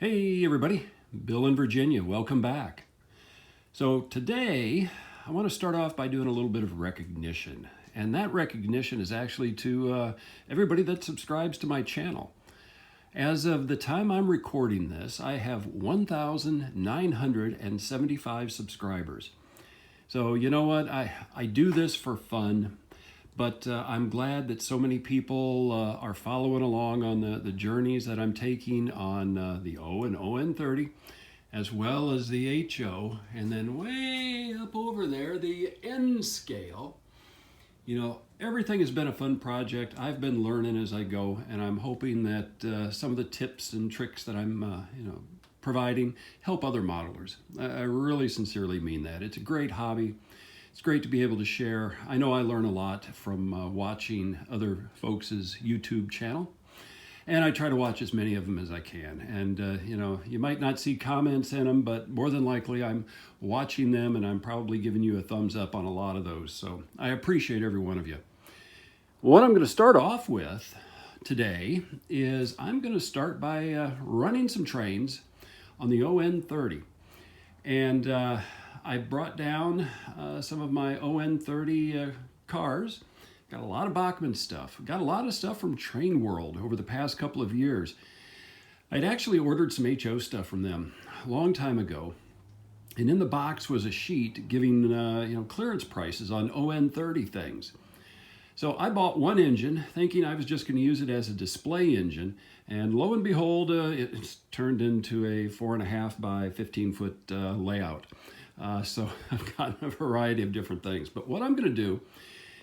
Hey everybody, Bill in Virginia, welcome back. So today I want to start off by doing a little bit of recognition. And that recognition is actually to everybody that subscribes to my channel. As of the time I'm recording this, I have 1,975 subscribers. So you know what, I do this for fun. But I'm glad that so many people are following along on the journeys that I'm taking on the O and On30, as well as the HO, and then way up over there, the N scale. You know, everything has been a fun project. I've been learning as I go, and I'm hoping that some of the tips and tricks that I'm providing help other modelers. I really sincerely mean that. It's a great hobby. It's great to be able to share. I know I learn a lot from watching other folks' YouTube channel, and I try to watch as many of them as I can. And you might not see comments in them, but more than likely I'm watching them, and I'm probably giving you a thumbs up on a lot of those. So I appreciate every one of you. What I'm going to start off with today is I'm going to start by running some trains on the On30. And I brought down some of my On30 cars. Got a lot of Bachmann stuff. Got a lot of stuff from Train World over the past couple of years. I'd actually ordered some HO stuff from them a long time ago. And in the box was a sheet giving clearance prices on On30 things. So I bought one engine thinking I was just going to use it as a display engine. And lo and behold, it's turned into a 4.5 by 15 foot layout. So I've got a variety of different things. But what I'm going to do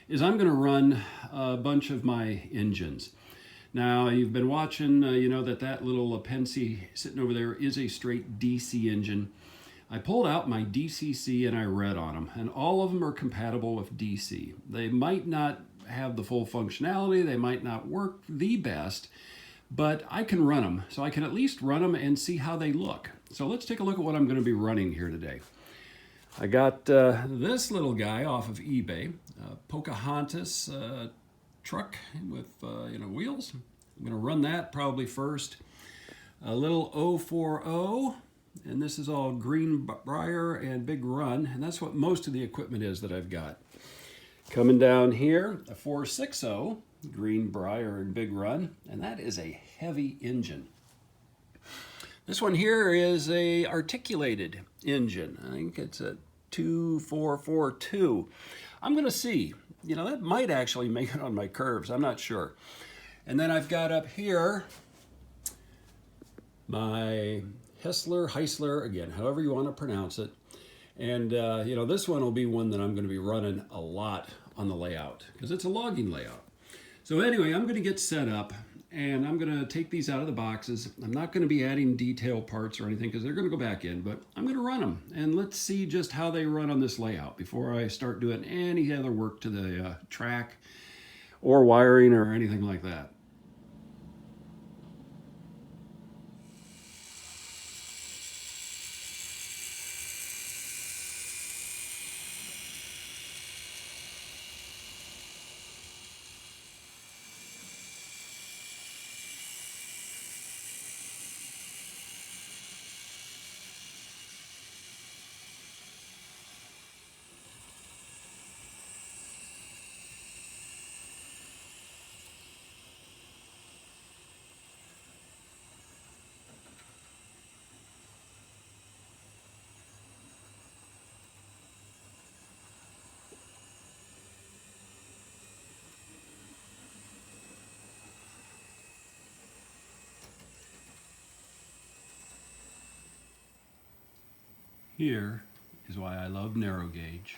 is I'm going to run a bunch of my engines. Now, you've been watching, you know that little Penske sitting over there is a straight DC engine. I pulled out my DCC and I read on them, and all of them are compatible with DC. They might not have the full functionality, they might not work the best, but I can run them. So I can at least run them and see how they look. So let's take a look at what I'm going to be running here today. I got this little guy off of eBay, Pocahontas truck with wheels. I'm going to run that probably first. A little 040, and this is all Greenbrier and Big Run, and that's what most of the equipment is that I've got. Coming down here, a 460 Greenbrier and Big Run, and that is a heavy engine. This one here is a articulated engine. I think it's a 2442. I'm going to see. You know, that might actually make it on my curves. I'm not sure. And then I've got up here my Heisler, again, however you want to pronounce it. And, this one will be one that I'm going to be running a lot on the layout because it's a logging layout. So anyway, I'm going to get set up. And I'm going to take these out of the boxes. I'm not going to be adding detail parts or anything because they're going to go back in, but I'm going to run them. And let's see just how they run on this layout before I start doing any other work to the track or wiring or anything like that. Here is why I love narrow gauge.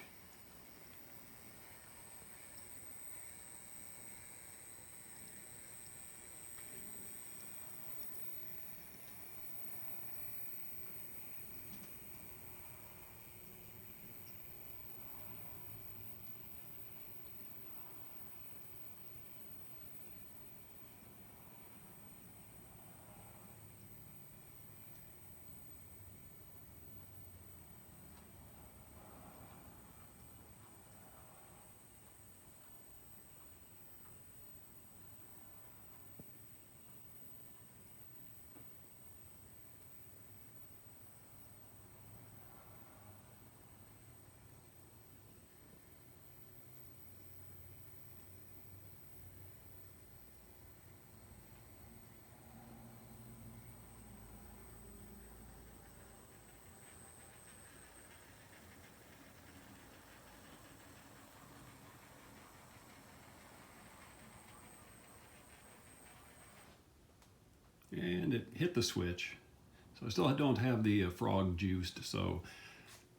and it hit the switch. So I still don't have the frog juiced, so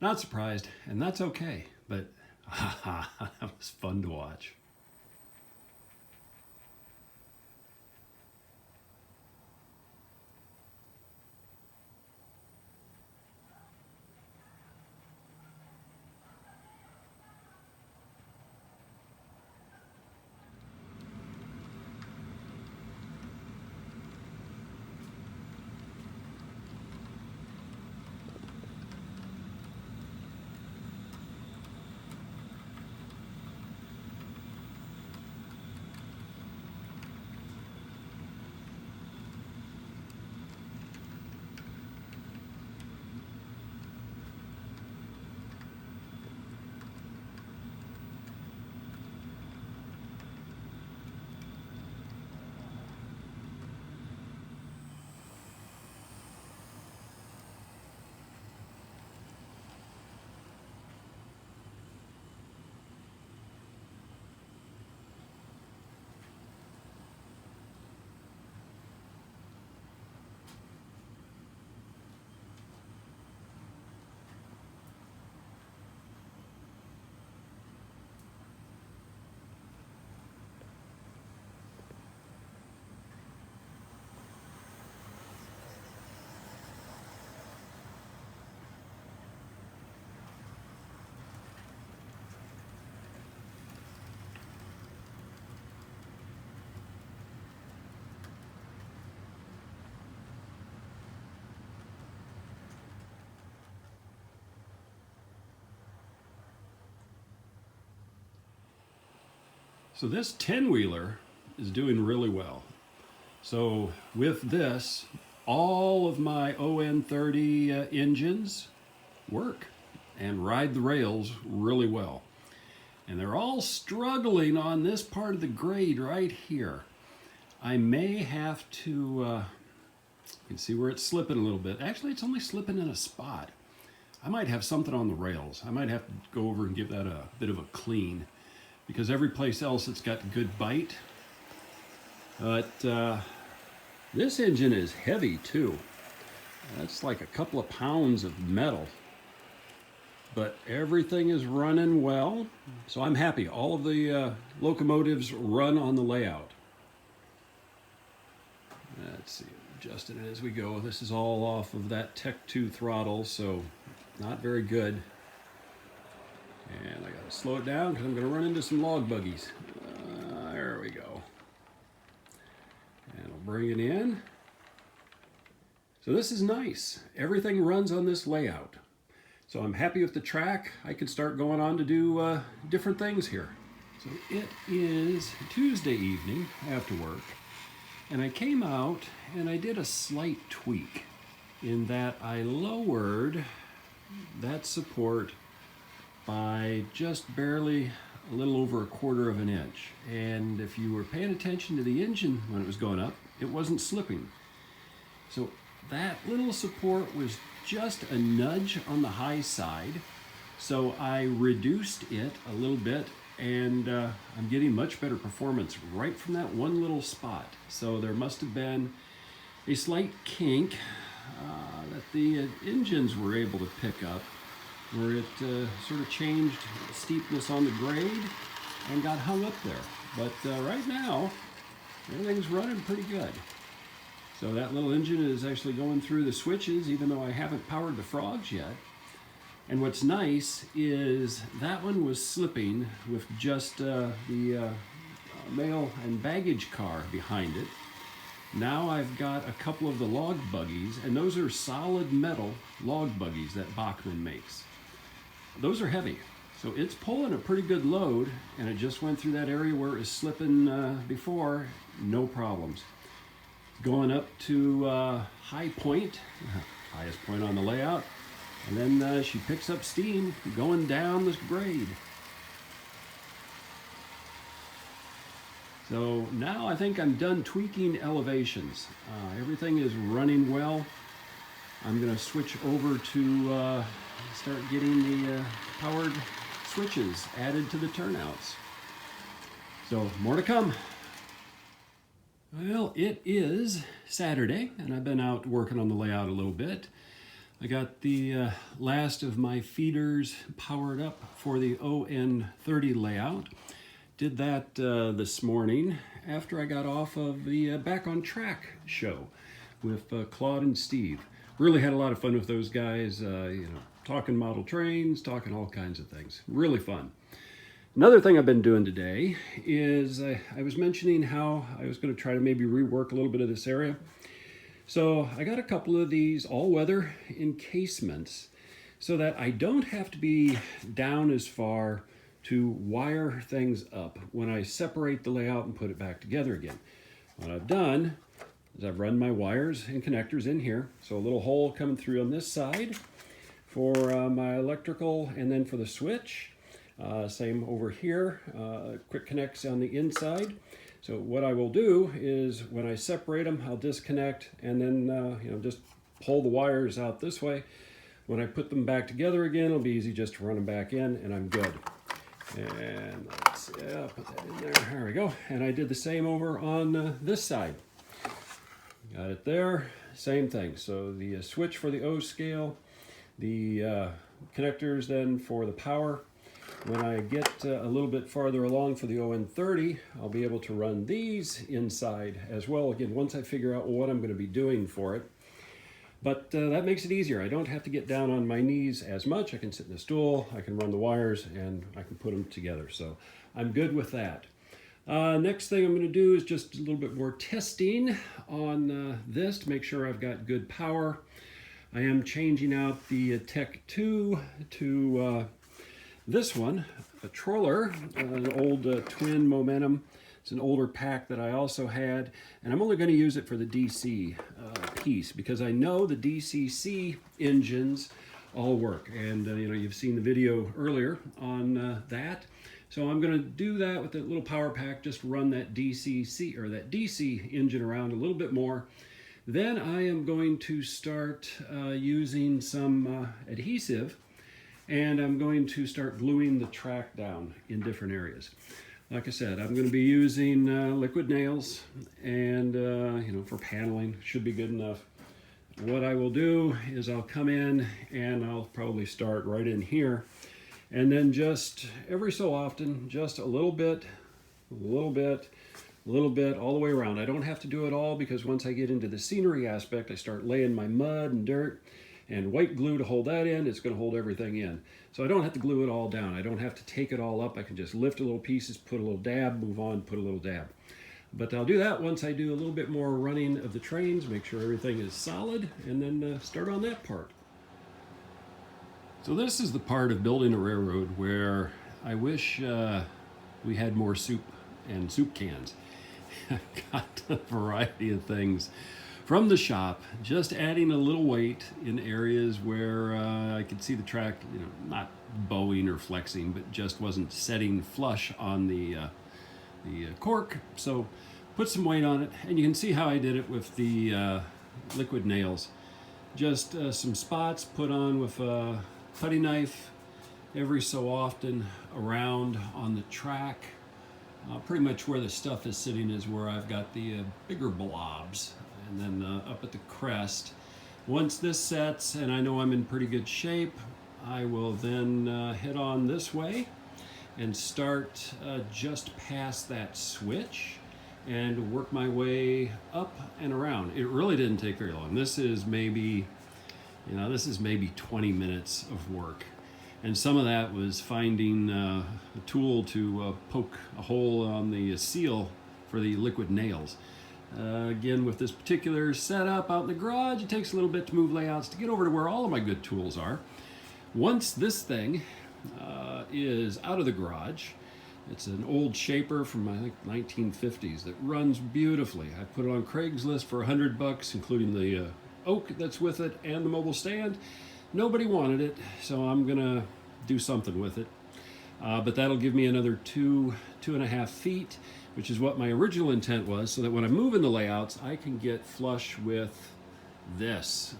not surprised, and that's okay, but that was fun to watch. So this 10-wheeler is doing really well. So with this, all of my On30 engines work and ride the rails really well. And they're all struggling on this part of the grade right here. I may have to, you can see where it's slipping a little bit. Actually, it's only slipping in a spot. I might have something on the rails. I might have to go over and give that a bit of a clean, because every place else it's got good bite. But this engine is heavy too. That's like a couple of pounds of metal. But everything is running well, so I'm happy. All of the locomotives run on the layout. Let's see, adjusting it as we go. This is all off of that Tech 2 throttle, so not very good. And I gotta slow it down because I'm gonna run into some log buggies. There we go. And I'll bring it in. So this is nice. Everything runs on this layout. So I'm happy with the track. I can start going on to do different things here. So it is Tuesday evening after work, and I came out and I did a slight tweak in that I lowered that support by just barely a little over 1/4 of an inch. And if you were paying attention to the engine when it was going up, it wasn't slipping. So that little support was just a nudge on the high side. So I reduced it a little bit, and I'm getting much better performance right from that one little spot. So there must have been a slight kink that the engines were able to pick up, where it sort of changed steepness on the grade and got hung up there. But right now, everything's running pretty good. So that little engine is actually going through the switches, even though I haven't powered the frogs yet. And what's nice is that one was slipping with just the mail and baggage car behind it. Now I've got a couple of the log buggies, and those are solid metal log buggies that Bachmann makes. Those are heavy, so it's pulling a pretty good load, and it just went through that area where it was slipping before, no problems. Going up to high point, highest point on the layout, and then she picks up steam going down this grade. So now I think I'm done tweaking elevations. Everything is running well. I'm going to switch over to start getting the powered switches added to the turnouts. So more to come. Well, it is Saturday, and I've been out working on the layout a little bit. I got the last of my feeders powered up for the On30 layout. Did that this morning after I got off of the Back on Track show with Claude and Steve. Really had a lot of fun with those guys, talking model trains, talking all kinds of things. Really fun. Another thing I've been doing today is I was mentioning how I was going to try to maybe rework a little bit of this area. So I got a couple of these all-weather encasements so that I don't have to be down as far to wire things up when I separate the layout and put it back together again. What I've done is I've run my wires and connectors in here. So a little hole coming through on this side for my electrical, and then for the switch. Same over here, quick connects on the inside. So what I will do is when I separate them, I'll disconnect and then just pull the wires out this way. When I put them back together again, it'll be easy just to run them back in and I'm good. And let's put that in there. There we go. And I did the same over on this side. Got it there. Same thing. So the switch for the O scale, the connectors then for the power. When I get a little bit farther along for the On30, I'll be able to run these inside as well. Again, once I figure out what I'm going to be doing for it. But that makes it easier. I don't have to get down on my knees as much. I can sit in a stool, I can run the wires, and I can put them together. So I'm good with that. Next thing I'm going to do is just a little bit more testing on this to make sure I've got good power. I am changing out the Tech 2 to this one, a Troller, an old twin Momentum. It's an older pack that I also had, and I'm only going to use it for the DC piece because I know the DCC engines all work. And you've seen the video earlier on that. So I'm going to do that with that little power pack, just run that DCC or that DC engine around a little bit more. Then I am going to start using some adhesive, and I'm going to start gluing the track down in different areas. Like I said, I'm going to be using liquid nails, and for paneling, should be good enough. What I will do is I'll come in and I'll probably start right in here, and then just every so often, just a little bit, all the way around. I don't have to do it all because once I get into the scenery aspect, I start laying my mud and dirt and white glue to hold that in. It's going to hold everything in. So I don't have to glue it all down. I don't have to take it all up. I can just lift a little pieces, put a little dab, move on, put a little dab. But I'll do that once I do a little bit more running of the trains, make sure everything is solid, and then start on that part. So this is the part of building a railroad where I wish we had more soup and soup cans. I've got a variety of things from the shop, just adding a little weight in areas where I could see the track, not bowing or flexing, but just wasn't setting flush on the cork. So put some weight on it, and you can see how I did it with the liquid nails. Just some spots put on with a putty knife every so often around on the track. Pretty much where the stuff is sitting is where I've got the bigger blobs. And then up at the crest. Once this sets and I know I'm in pretty good shape, I will then head on this way and start just past that switch and work my way up and around. It really didn't take very long. This is maybe 20 minutes of work. And some of that was finding a tool to poke a hole on the seal for the liquid nails. Again, with this particular setup out in the garage, it takes a little bit to move layouts to get over to where all of my good tools are. Once this thing is out of the garage, it's an old shaper from I think 1950s that runs beautifully. I put it on Craigslist for $100, including the oak that's with it and the mobile stand. Nobody wanted it, so I'm gonna do something with it. But that'll give me another 2.5 feet, which is what my original intent was, so that when I move in the layouts, I can get flush with this.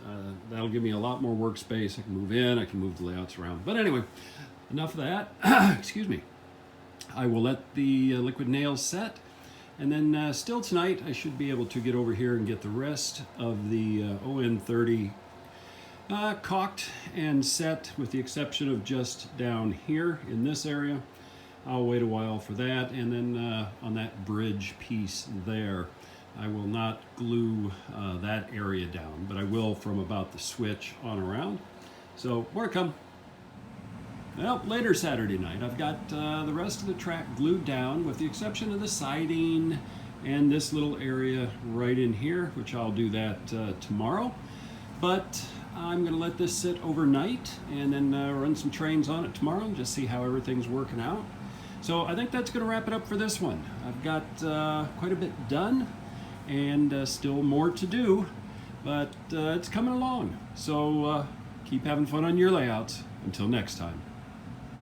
That'll give me a lot more workspace. I can move in, I can move the layouts around. But anyway, enough of that. Excuse me. I will let the liquid nails set, And then still tonight, I should be able to get over here and get the rest of the On30 caulked and set, with the exception of just down here in this area. I'll wait a while for that, and then on that bridge piece there, I will not glue that area down, but I will from about the switch on around. So more to come. Well, later Saturday night, I've got the rest of the track glued down, with the exception of the siding and this little area right in here, which I'll do that tomorrow. But I'm going to let this sit overnight and then run some trains on it tomorrow and just see how everything's working out. So I think that's going to wrap it up for this one. I've got quite a bit done and still more to do, but it's coming along. So keep having fun on your layouts. Until next time.